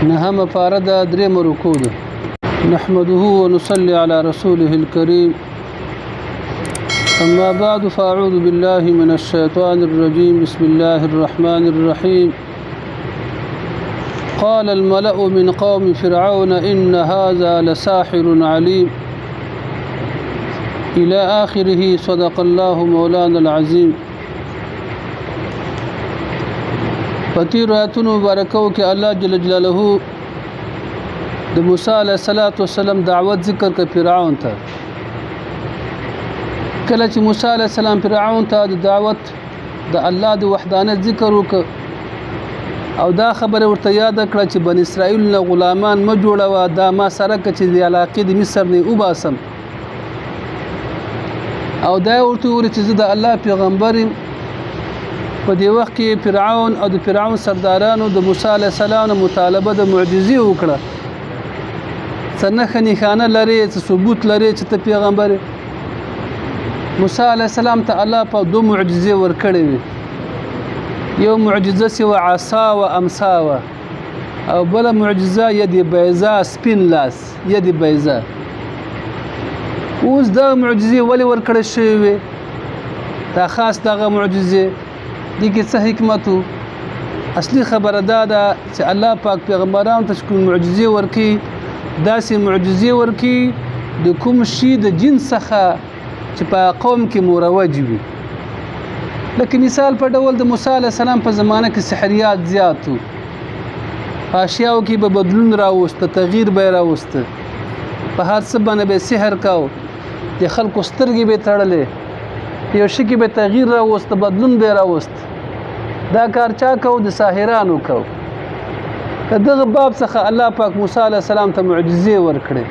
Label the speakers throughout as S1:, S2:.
S1: نهم فاردا دريم ركود نحمده ونصلي على رسوله الكريم أما بعد فأعوذ بالله من الشيطان الرجيم بسم الله الرحمن الرحيم قال الملأ من قوم فرعون إن هذا لساحر عليم إلى آخره صدق الله مولانا العظيم. فتیر آیاتونو مبارکو کې الله جل جلاله د موسی علیه السلام دعوت ذکر ک فرعون ته. کله چې موسی علیه السلام فرعون ته د دعوت د الله د وحدانیت ذکر وک او دا خبره ورته یاد کړه چې بن اسرائیل نه غلامان ما جوړوا دا ما سره ک چې د علاقې د مصر نه وباسم او دا ورته ور چې د الله پیغمبر په دې وخت کې فرعون او د فرعون سردارانو د موسی علیه السلام مطالبه د معجزې وکړه. څنګه نښانه لري چې ثبوت لري چې ته پیغمبر. موسی علیه السلام ته الله په دوه معجزې ورکړې وي. یو معجزه سی عصا و امسا او بل معجزه ید بیضا سپین لاس ید بیضا. اوس دا معجزې ولې ورکړې شوې دا خاص دغه معجزې دي کې څه حکمت اصلي خبره ده چې الله پاک پیغمبرانو ته کوم معجزې ورکي داسې معجزې ورکي د کوم شي د جنس څخه چې په قوم کې مروج وي. لکه مثال په ډول د موسی علیه السلام په زمانه کې سحریات زیات وو. اشیاو کې به بدلون راوسته تغییر به راوسته په هر څه باندې به سحر کاو د خلکو سترګې به تړلې یو شي کې به تغییر راوسته بدلون به راوست. دا کار چا کو د ساحرانو کو. دغه باب څخه الله پاک موسی علیه السلام ته معجزې ورکړي.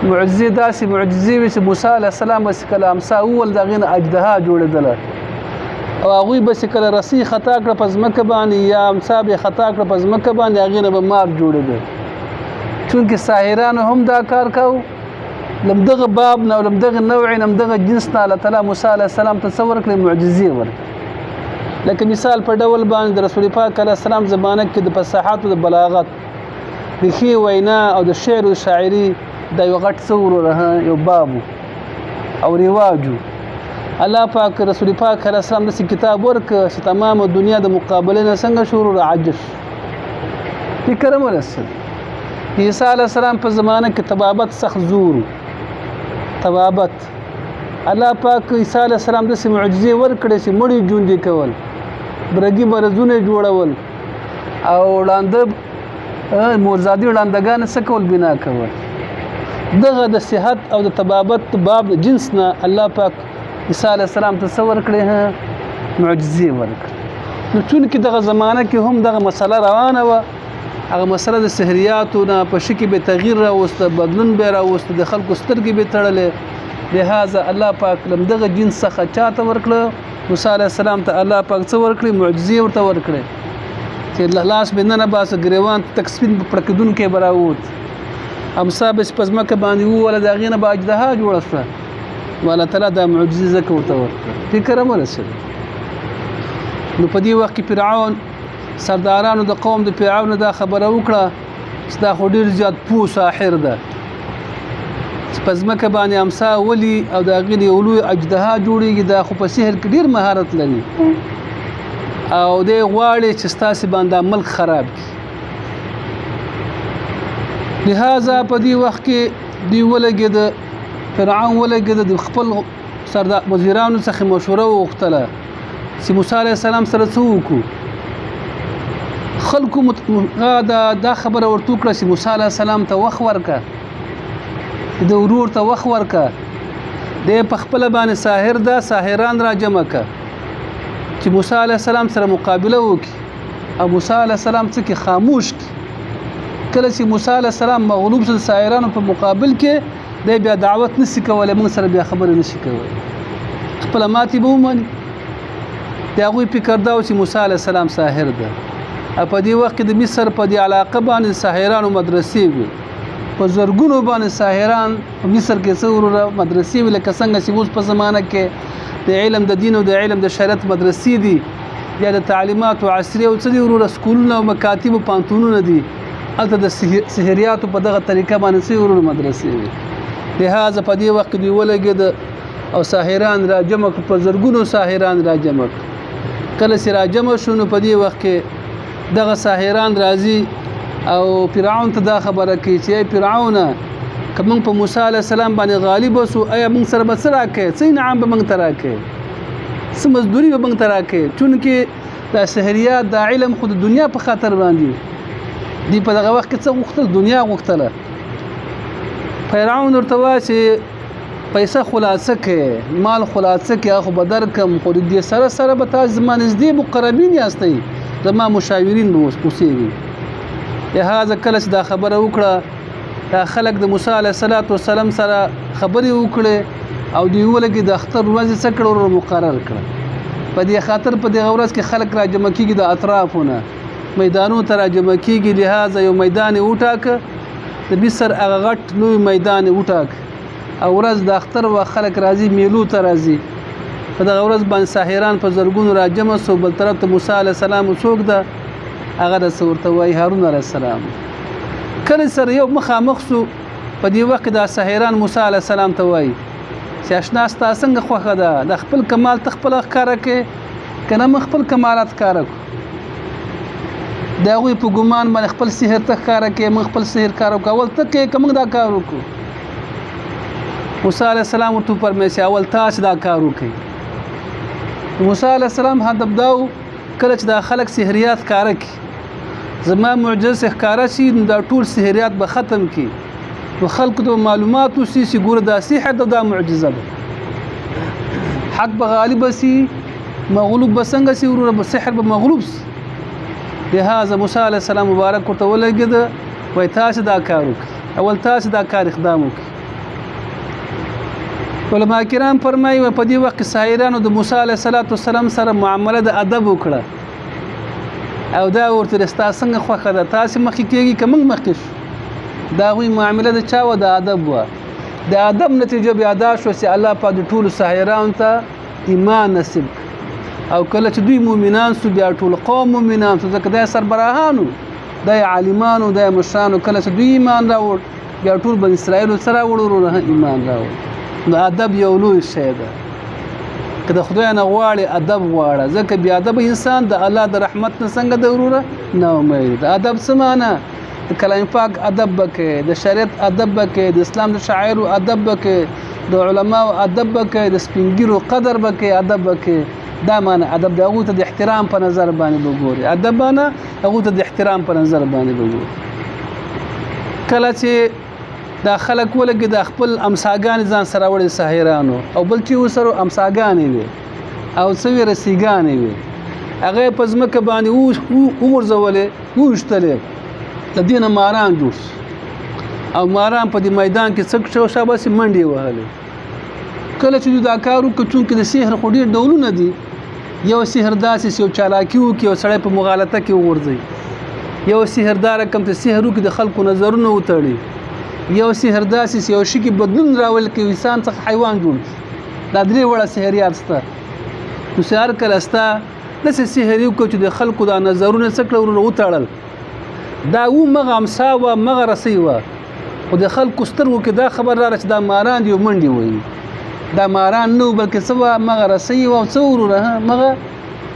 S1: معجزې داسې معجزې وي چې موسی علیه السلام بس کلام سا اول دغه اجدها جوړېدله او هغه بس کله رسی خطا کړ په ځمکه باندې یا امسا به خطا کړ په ځمکه باندې هغه نه به مار جوړېدل. چونکه ساحرانو هم دا کار کاو لمدغه باب نه لمدغه نوع نه لمدغه جنس نه الله تعالی موسی علیه السلام ته څور کړی معجزې ورکړي. لکه مثال په ډول باندې د رسول پاک علیه السلام زمانه کې د فصاحت او د بلاغت د ښې وینا او د شعر او شاعري دا یو غټ څور یو باب او رواجو. الله پاک رسول پاک علیه السلام د کتاب ورکړ چې تمام دنیا د مقابله نه څنګه شروع راعجز فکر ورسل. عیسی علیه السلام په زمانه کې طبابت سخت زور طبابت. الله پاک عیسی علیه السلام د معجزې ورکړې چې مړي ژوندي کول برګي مرزونه جوړول او وړاندې مورزادي وړاندګان سکول بنا کول. دغه د صحت او د طبابت باب جنس نه الله پاک عیسی علیه السلام ته څور کړې معجزې ورکړې. نو چونکې دغه زمانه کې هم دغه مسله روانه و هغه مسله د سحریاتو نه په شکل به تغییر راوسته بدلون به راوسته د خلکو سترګې به تړلې. لہذا الله پاک لمدغه جنس څخه چاته ورکړه موسی علیه السلام ته الله پاک څه ورکړي معجزې ورته ورکړي چې لاس به نه باسه ګریوان تک سپین پړکدونکې براوت امسا به پزمکه باندې ولا د غینه با اجدها جوړه شوه والله تعالی دا معجزې زکه ورته ورکړه. فکر مرسل. نو په دې وخت کې فرعون سردارانو د قوم د فرعون دا خبره وکړه چې دا خو ډیر زیات پوه ساحر ده پزمکه باندې امسا ولی او دا غلی اولو اجدها جوړیږي دا خو په سحر کې ډیر مهارت لري او د غواړي چې ستاسو باندې ملک خراب کړي. لہذا په دې وخت کې دی ولګید فرعون ولګید د خپل سردار وزیرانو څخه مشوره وغوښتله چې موسی علیه السلام سره څه وکړو. خلکو دا خبره ورته وکړه چې موسی علیه السلام ته وخت ورکړه د ورور ته وخت ورکړه د په خپل باندې ساحر دا ساحران را جمع کړه چې موسی علیه السلام سره مقابله وکړي او موسی علیه السلام څخه خاموش کړي. کله چې موسی علیه السلام مغلوب شو ساحرانو په مقابل کې د بیا دعوت نشي کولای موږ سره بیا خبره نشي کولای خپل ماتي به ومني. دا غوي فکر دا چې موسی علیه السلام ساحر ده. په دې وخت د مصر په دې علاقه باندې ساحرانو مدرسې وي په زرګونو باندې ساحران په مصر کې څوره مدرسې وي لکه څنګه چې اوس په زمانه کې د علم د دین او د علم د شریعت مدرسې دي یا د تعلیماتو عصري او څه دي وروره سکولونه او مکاتب او پانتونونه دي هلته د سحریاتو په دغه طریقه باندې څه وروره مدرسې وي لهذا په دې وخت کې دوی ولګېد او ساحران را جمع په زرګونو ساحران را جمع کله چې را جمع شو نو په دې وخت کې دغه ساحران راځي او فرعون ته دا خبره کوي چې فرعونه که موږ په موسی علیه السلام باندې غالب اوسو آیا موږ سره به څه راکړې څه انعام به موږ ته راکړې څه مزدوري به موږ ته راکړې چونکې دا سحریات دا علم خو د دنیا په خاطر باندې دی په دغه وخت کې څه غوښتل دنیا غوښتله فرعون ورته وایي چې پیسه خلاصه کې مال خلاصه کې خو به درکم خو د دې سره سره به تاسو زما نږدې مقربین یاستئ زما مشاورین به اوسېږي لهذا کله چې دا خبره وکړه دا خلک د موسی علیه السلام سره خبرې وکړې او دوی ولګي د اختر ورځې څه کړه مقرر کړه په دې خاطر په دغه ورځ کې خلک را جمع کېږي د اطرافونه میدانونو ته را جمع کېږي لهذا یو میدان وټاکه د مصر هغه غټ لوی میدان وټاکه او ورځ د اختر و خلک راځي میلو ته راځي په دغه ورځ باندې ساحران په زرګونو را جمع سو بل طرف ته موسی علیه السلام څوک ده هغه رسول ورته وایي هارون علیه السلام کله سره یو مخامخ سو په دې وخت دا ساحران موسی علیه السلام ته وایي چې اشنا ستا څنګه خوښه ده د خپل کمال ته خپل ښکاره کې که نه موږ خپل کمالات ښکاره کړو د هغوی په ګمان باندې خپل سحر ته ښکاره کې موږ خپل سحر ښکاره کړو اول ته کې که موږ دا کار وکړو موسی علیه السلام ورته وفرمیل چې اول تاسو دا کار وکړئ موسی علیه السلام هدف دا و کله چې دا خلک سحریات ښکاره کړي زما معجزه ښکاره شي نو دا ټول سحریات به ختم کی نو خلکو ته معلومات وسی چې ګوره دا سحر دا معجزه ده حق به غالب شي مغلوب به څنګه شي وروره به سحر به مغلوب شي لهذا موسی علیه السلام مبارک ورته ولګېده وایي تاسو دا کار وکړئ اول تاسو دا کار اقدام وکړئ علما کرام فرمایي په دې وخت کې ساحرانو د موسی علیه السلام سره معامله د ادب وکړه او دا ورته ستا څنګه خوښه ده تاسو مخکې کېږي که موږ مخکې شو د هغوی معامله د چا وه د ادب وه د ادب نتیجه بیا دا شوه چې الله پاک د ټولو ساحرانو ته ایمان نصیب او کله چې دوی مؤمنان سو بیا ټول قوم مؤمنان سو ځکه دا سربراهانو دا عالمانو دا مشرانو کله چې دوی ایمان راوړ بیا ټول بني اسرائیل سره وړو ایمان راوړ نو ادب یو لوی شی ده که د خدای نه غواړي ادب غواړه ځکه بې ادب انسان د الله د رحمت نه څنګه د وروره نه امید د ادب څه معنی د کلام پاک ادب به کوې د شریعت ادب به کوې د اسلام د شاعرو ادب به کوې د علماو ادب به کوې د سپینګیرو قدر به کوې ادب به کوې دا معنی ادب د هغوی ته د احترام په نظر باندې به ګوري ادب معنی هغوی ته د احترام په نظر باندې به ګوري کله چې دا خلک ولګي د خپل امساګانې ځان سره وړي ساحرانو او بل چې ورسره امساګانې وي او څه وي رسیګانې وي هغه په ځمکه باندې وغورځولې وویشتلې د دې نه ماران جوړ او ماران په دې میدان کې څک شو شاباسې منډې وهلې کله چې دا کار وکړو چونکې د سحر خو ډېر ډولونه دي یو سحر داسې یو چالاکي وکړي یو سړی په مغالطه کې وغورځوي یو سحر دا رقم ته سحر وکړي د خلکو نظرونه وتړي یو سحر داسې یو شي کې بدلون راول کې انسان څخه حیوان جوړ دا درې وړه سحریات شته نو سحر کله شته داسې سحر وکړو چې د خلکو دا نظرونه څه کړل وتړل دا مغه امسا وه مغه رسۍ وه خو د خلکو سترګو کې دا خبر راغله چې دا ماران دي او منډې وایي دا ماران نه بلکې څه وه مغه رسۍ وه او څه وروره مغه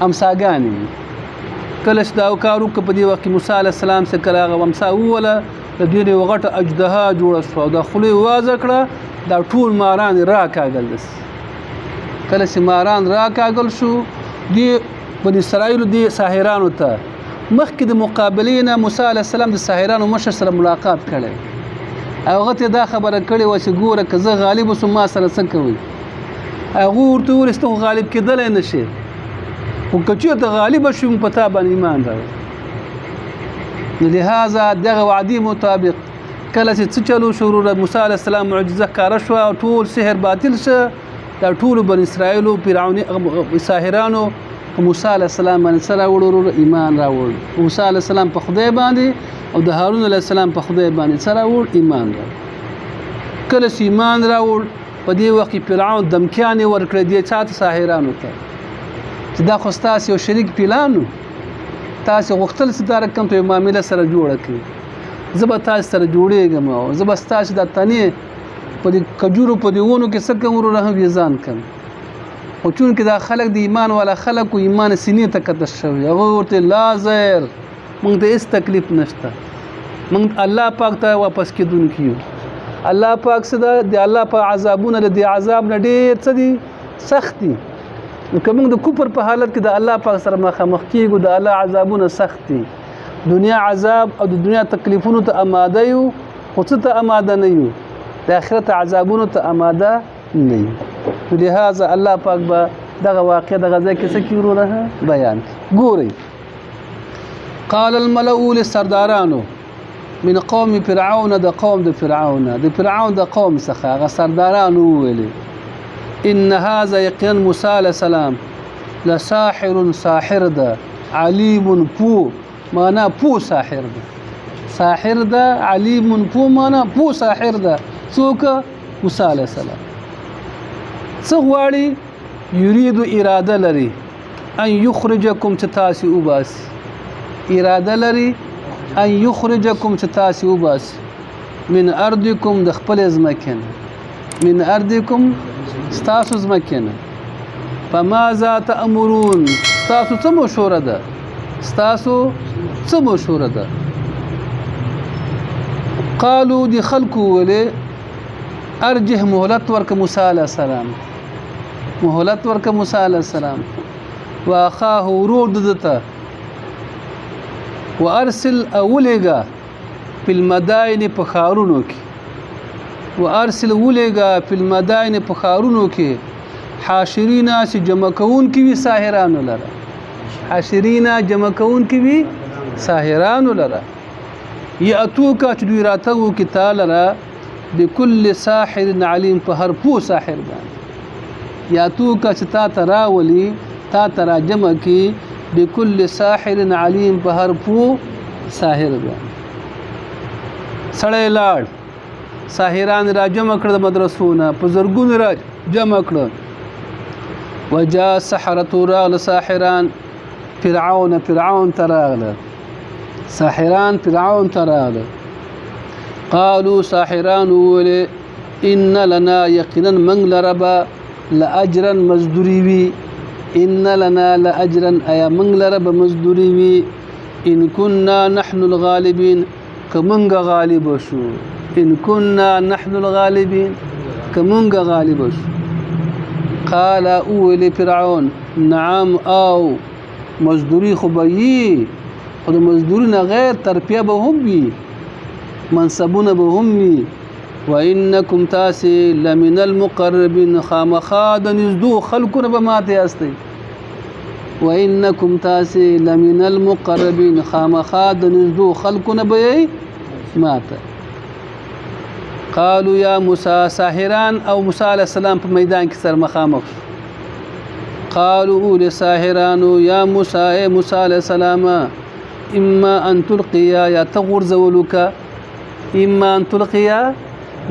S1: امساګانې کله چې دا کار وکړه په دې وخت کې موسی علیه السلام چې کله هغه امسا ووله د دوی یوه غټه اجدها جوړه شوه او دا خوله یې وازه کړه دا ټول ماران راکاږل کله چې ماران راکاږل شو دې بني اسرائیلو دې ساحرانو ته مخکې د مقابلې نه موسی علیه السلام د ساحرانو مشر سره ملاقات کړی هغه ته دا خبره کړې وه چې ګوره که زه غالب اوسم ما سره څه کوئ هغه ورته وویل چې ته خو غالب کېدلی نه شې خو که چېرته غالبه شوم په تا باندې ایمان راوړه لهذا دغه وعدې مطابق کله چې څه چلو شو وروره موسی علیه السلام معجزه ښکاره شوه او ټول سحر باطل شه دا ټولو بني اسرائیلو فرعوني ساحرانو موسی علیه السلام باندې څه راوړ وروره ایمان راوړ موسی علیه السلام په خدای باندې او د هارون علیه السلام په خدای باندې څه راوړ ایمان راوړ کله چې ایمان راوړ په دې وخت کې فرعون دمکیانې ورکړې دې چا ته ساحرانو ته چې دا خو ستاسو یو شریک پلانو تاسو غوښتل چې دا رقم ته معامله سره جوړه کړئ زه به تاسو سره جوړېږم او زه به ستاسو د تنې په دې کجورو په دې ونو کې څه کوم ورونه هم ویزان کوم خو چونکې دا خلک د ایمان والا خلک او ایمان سینې ته کته شوي هغه ورته لا زیر موږ ته هېڅ تکلیف نشته موږ الله پاک ته واپس کېدونکي یو الله پاک څه ده د الله په عذابونه د دې عذاب نه ډېر څه دي سخت دي نو که موږ د کفر په حالت کې د الله پاک سره مخامخ کېږو د الله عذابونه سخت دي دنیا عذاب او د دنیا تکلیفونو ته اماده یو خو څه ته اماده نه یو د آخرت عذابونو ته اماده نه یو نو لهذا الله پاک به دغه واقع دغه ځای کې څه کړي ورونه بیان کړي ګورئ قال الملأ للسردارانو من قوم فرعون د قوم د فرعون د قوم څخه هغه سردارانو وویلې ان هذا یقینا موسی علیه السلام لساحر ساحر ده علیم پو معنا پو ساحر ده ساحر ده علیم پو معنا پو ساحر ده څوک موسی علیه السلام څه غواړي یرید اراده لري ان یخرجکم چې تاسې وباسي اراده لري ان یخرجکم چې تاسې وباسي من ارضکم د خپل ځمکې نه من ارضکم ستاسو ځمکې نه فماذا تأمرون ستاسو څه مشوره ده ستاسو څه مشوره ده قالو دي خلکو ولې ارجه مهلت ورک موسی علیه السلام مهلت ورک موسی علیه السلام واخاه ورور دته وارسل اولګه په المدائن په خارونو کې وارسل اولګه په المدائن په خارونو کې حاشرینا چې جمع کون کې وی ساحرانو لره حاشرینا جمع کون کې وی ساحرانو لره یاتوکا چې دوی راته وو کې تعالی را بكل ساحر علیم په هر پو ساحر باندې یاتوکا چې تا تراولی تا ترا جمع کې بكل ساحر علیم په هر پو ساحر باندې سړی لاړ ساحران را جمع کړ د مدرسونه په زرګونو را جمع کړ وجاء سحرة راغل ساحران فرعون تراغل ساحران فرعون تراغل قالوا ساحران ولي ان لنا يقينا من لربا لاجرا مزدوري وي ان لنا لاجرا اي من لربا مزدوري وي ان كنا نحن الغالبين كمنغ غالب شو ان كنا نحن الغالبين كمنغ غالب شو قال اولي فرعون نعم او مزدوري خبيي خود مزدورنا غير تربيه بهم بي منصبون بهمي وانكم تاسي لمن المقربين خامخاد نزدو خلقنا بمات ياستي وانكم تاسي لمن المقربين خامخاد نزدو خلقنا بي مات قالوا يا موسى ساحران او موسى عليه السلام په میدان کې سر مخامخ قالوا لساحران يا موسى اي موسى عليه السلام اما ان تلقيا يا تغرزولك اما ان تلقيا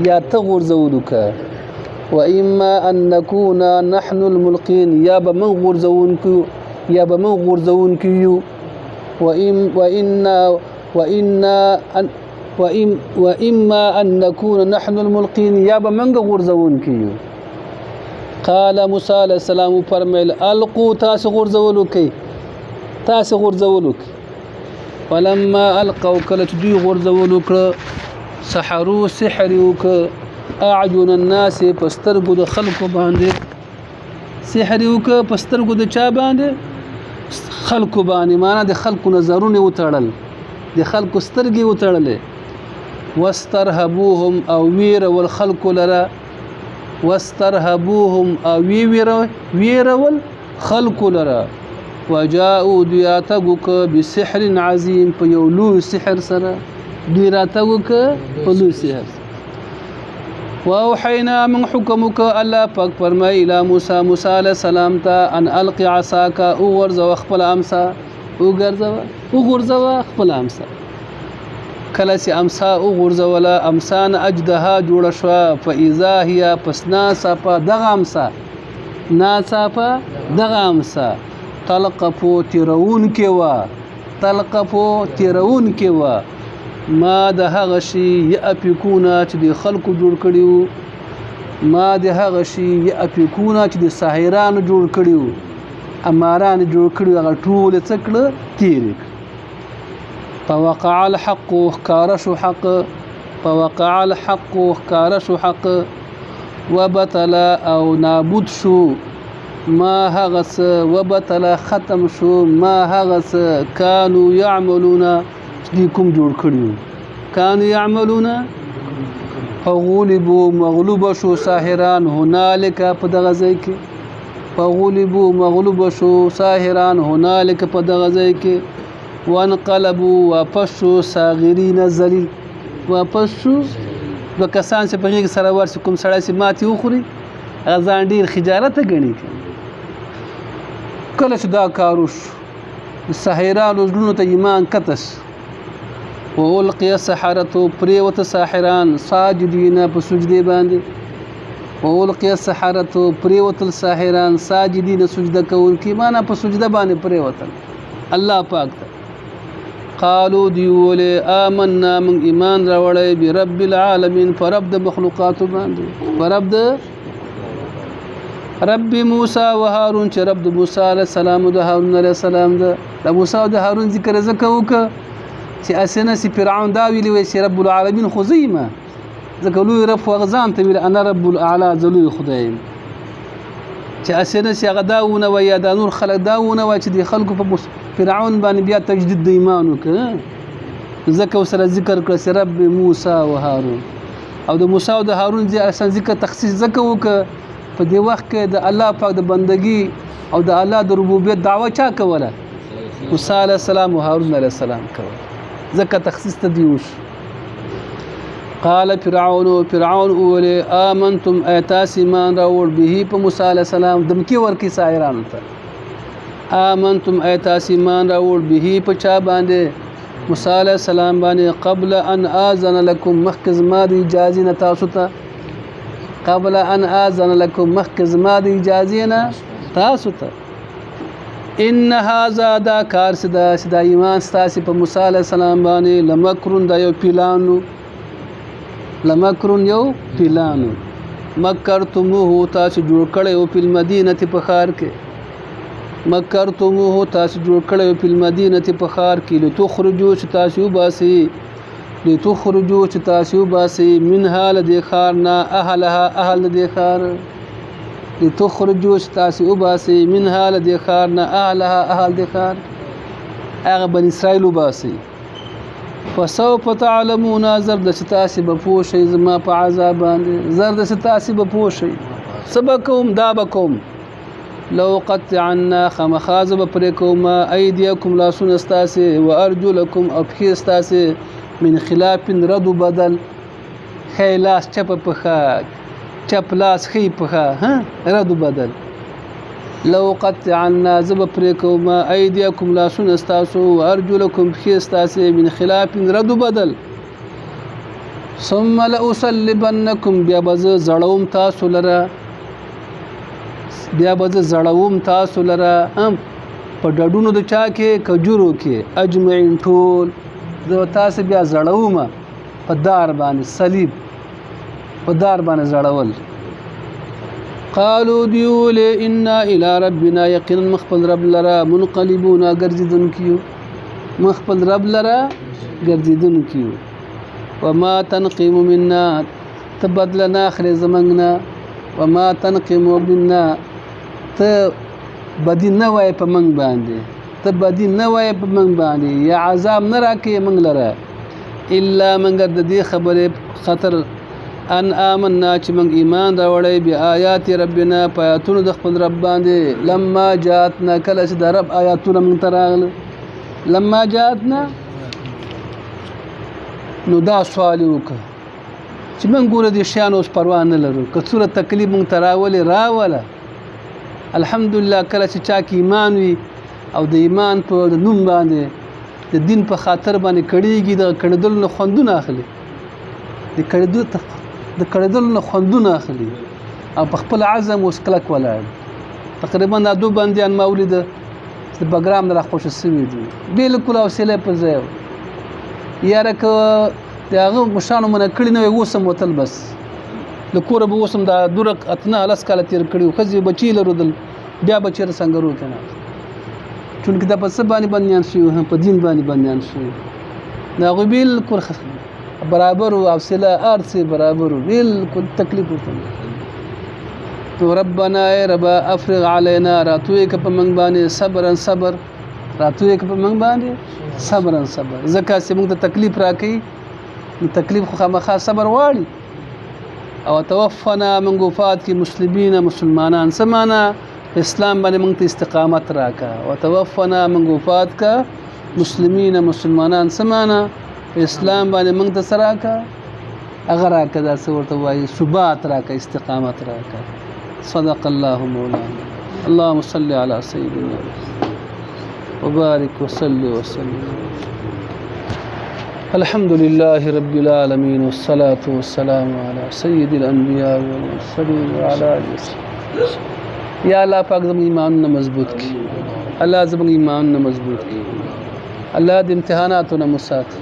S1: يا تغرزولك واما ان نكون نحن الملقين يا بمن غرزونك يا بمن غرزونك واما ان نكون نحن الملقين يا بمن غرزونك قال موسى عليه السلام فرمایل القوا تاس غرزولك فلما القوا كلت دوی غرزولك سحروا سحروك اعين الناس پسترګو د خلکو باندې سحروك پسترګو د چا باندې خلکو باندې معنا د خلکو نظرونه وتړل د خلکو سترګې وتړلې واسترهبوهم او وير والخلق لرا واسترهبوهم او وير والخلق لرا وجاءوا دياتغك بسحر عظيم په یو لوی سحر سره ديراتغك په لوی سحر واوحينا من حكمك الله پاک فرمای الى موسی علیہ السلام ته ان القي عصاك او ورزو خپل امسا او غرزو خپل امسا کله چې امسا او غرزولا امسان اجدها جوړ شو فاذا هي پسنا صفا دغه امسا نا صفا دغه امسا تلقفو تیرون کې وا تلقفو تیرون کې وا ما د هغه شی یافکونا چې د خلکو جوړ کړیو ما د هغه شی یافکونا چې د ساحرانو جوړ کړیو اماران جوړ کړیو هغه ټول څکړه تیر فوقع الحق خکارش حق فوقع الحق خکارش حق وبطل او نابود شو ما هغس وبطل ختم شو ما هغس كانوا يعملون دي کوم جوړ کړیو كانوا يعملون فغلبوا مغلوب شو ساحران هنالك په دغه ځای کې فغلبوا مغلوب شو ساحران هنالك په دغه ځای کې وانقلبوا واپس شو صاغرین ذلیل واپس شو د کسان چې په غیږ سره ورسې کوم سړی چې ماتې وخوري هغه ځان ډېر خجالته ګڼي کله چې دا کار وشو د ساحرانو زړونو ته ایمان کتس والقي السحرة پریوته ساحران ساجدین په سجدې باندې والقي السحرة پریوته الساحران ساجدین سجده کوونکي معنا په سجده باندې پریوتل الله پاک ته قالوا دیول آمنا من ایمان راوړی برب العالمین فرب د مخلوقات باندې فرب د رب موسی و هارون چې رب د موسی علیه السلام او د هارون علیه السلام د موسی او د هارون ذکر زکه وکړه چې اسنه سي فرعون دا ویلی وي چې رب العالمین خو زیمه ځکه لوی رب وغزان ته ویل انا رب الاعلى ذلوی خدایم چې اسنه سي هغه داونه و یا د نور خلق داونه و چې د خلکو په فرعون باندې بیا تجدید د ایمان وکړه ځکه سره ذکر کړ چې رب موسی او هارون او د موسی او د هارون ذکر تخصیص ځکه وکړه په دې وخت کې د الله پاک د بندگی او د الله د ربوبیت دعوه چا کوله موسی علیه السلام او هارون علیه السلام کوله ځکه تخصیص ته دیوش قال فرعون اول آمنتم ایتاس ایمان راوړ به په موسی علیه السلام دمکی ورکی ساحرانو ته آمنتم ایتاس ایمان راوړ به په چا باندې موسی علیه السلام باندې قبل ان آذن لكم مخکز ما د اجازه نه تاسو ته قبل ان آذن لكم مخکز ما د اجازه نه تاسو ته ان هذا دا کار سدا ایمان ستاسو په موسی علیه السلام باندې لمکرون دا یو پلانو لمکرون یو پلانو مکرتموه تاسو جوړ کړو په مدینه په خار کې مکرتموه تاسو جوړ کړو په مدینه په خار کې لتخرجوا تاسو باسي لتخرجوا تاسو باسي منها لدي خارنا اهلها اهل دي خار لتخرجوا تاسو باسي منها لدي خارنا اهلها اهل دي خار هغه بني اسرائيل باسي فسوف تعلمون زرد ستاسي بپوشي زما په عذاب باندې زرد ستاسي بپوشي سبقكم دابكم لو قطعنا خمخازب پرکوم ايديكم لا سنستاسي وارجلكم ابخيستاسي من خلاف رد بدل خیلاس چپ پخا چپلاس خی پخا ها رد بدل لو قطعنا زب پرکوم ايديكم لا سنستاسو وارجلكم بخيستاسي من خلاف رد بدل ثم لأصلبنكم بیا بز زړوم تاسو لره بیا بز زړوم تاسو لره په ډډونو د چا کې کجورو کې اجمعين ټول زه تاسو بیا زړوم په دار باندې صلیب په دار باندې زړول قالوا دیول انا الى ربنا یقینا مخبل رب لرا منقلبون ګرځیدون کیو مخبل رب لرا ګرځیدون کیو وما تنقم منا تبدلنا اخر زمننا وما تنقم منا ته بدی نه وای په منګ باندې ته بدی نه وای په منګ باندې یا عذاب نه راکې منګ لره الا منګر د دې خبره خطر ان آمنا چې موږ ایمان راوړی بیا آیات ربنا پایاتونو د خپل رب باندې لما جاتنا کله چې د رب آیاتونه موږ ته راغله لما جاتنا نو دا سوال وکړه چې موږ ګوره د شیانو اوس پروا نه لرو که څوره تکلیف موږ ته راوله الحمدلله کله چې چا کې ایمان وي او د ایمان په نوم باندې د دین په خاطر باندې کړيږي د کړدل نه خوندونه اخلي د کړدل نه خوندونه اخلي او په خپل عزم اوس کلک ولاړ تقریبا د دو باندې مولد د پروګرام نه راخوشي شوي دي بالکل حوصله پر ځای یاره که د هغه مشرانو منع کړي نه وي اوس هم وتل بس د کوره به اوس هم دا دوره اتنه لس کاله تېر کړي وو ښځې بچي لرودل بیا به چېرې سنګرو که نه چونکې دا په څه باندې بندیان شوي په دین باندې بندیان شوي د هغوی بالکل برابر و حوصله هر څه برابر و بالکل تکلیف ورته تو ربنا ای ربا افرغ علینا راتوی که په موږ باندې صبرا صبر راتوی که په موږ باندې صبرا صبر ځکه چې موږ ته تکلیف راکوي نو تکلیف خو خامخا صبر غواړي او توفنا من وفات کې مسلمانان څه معنا اسلام باندې موږ ته استقامت راکا او توفنا من وفات کا مسلمانان څه معنا اسلام باندې موږ ته سره راکا اگر راکا دا څه ورته وایي ثبات راکا استقامت راکا صدق الله مولانا اللهم صل على سيدنا وبارك وسلم الحمد لله رب العالمين والصلاة والسلام على سيد الأنبياء والمرسلين وعلى آله وصحبه یا الله پاک زموږ ایمانونه مضبوط کړي الله زموږ ایمانونه مضبوط کړي الله د امتحاناتو نه مو ساتي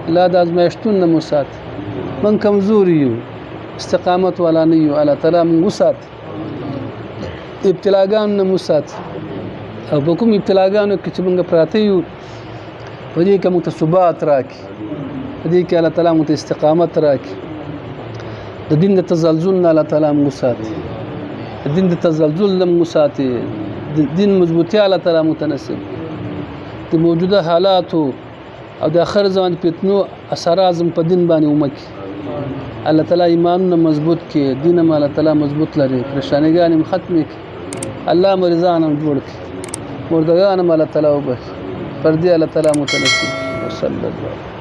S1: الله د ازمایښتونو نه مو ساتي موږ کمزوري یو استقامت والا نه یو الله تعالی موږ وساتي ابتلاګانو نه مو ساتي او په کوم ابتلاګانو کې چې موږ پراته یو په دې کې موږ ته ثبات راکړي په دې کې الله تعالی موږ ته استقامت راکړي د دین د تزلزل نه الله تعالی موږ ساتي د دین د تزلزل نه موږ ساتي د دین مضبوطیا الله تعالی موږ ته نصیب د موجوده حالاتو او د آخر زمان فتنو اثرات په دین باندې ومکي الله تعالی ایمانونه مضبوط کړي دین هم الله تعالی مضبوط لري پریشانګان هم ختم کړي الله مریضان هم جوړ کړي مردگان هم الله تعالی وبخښي پر دې الله تعالی متنصب وصلی الله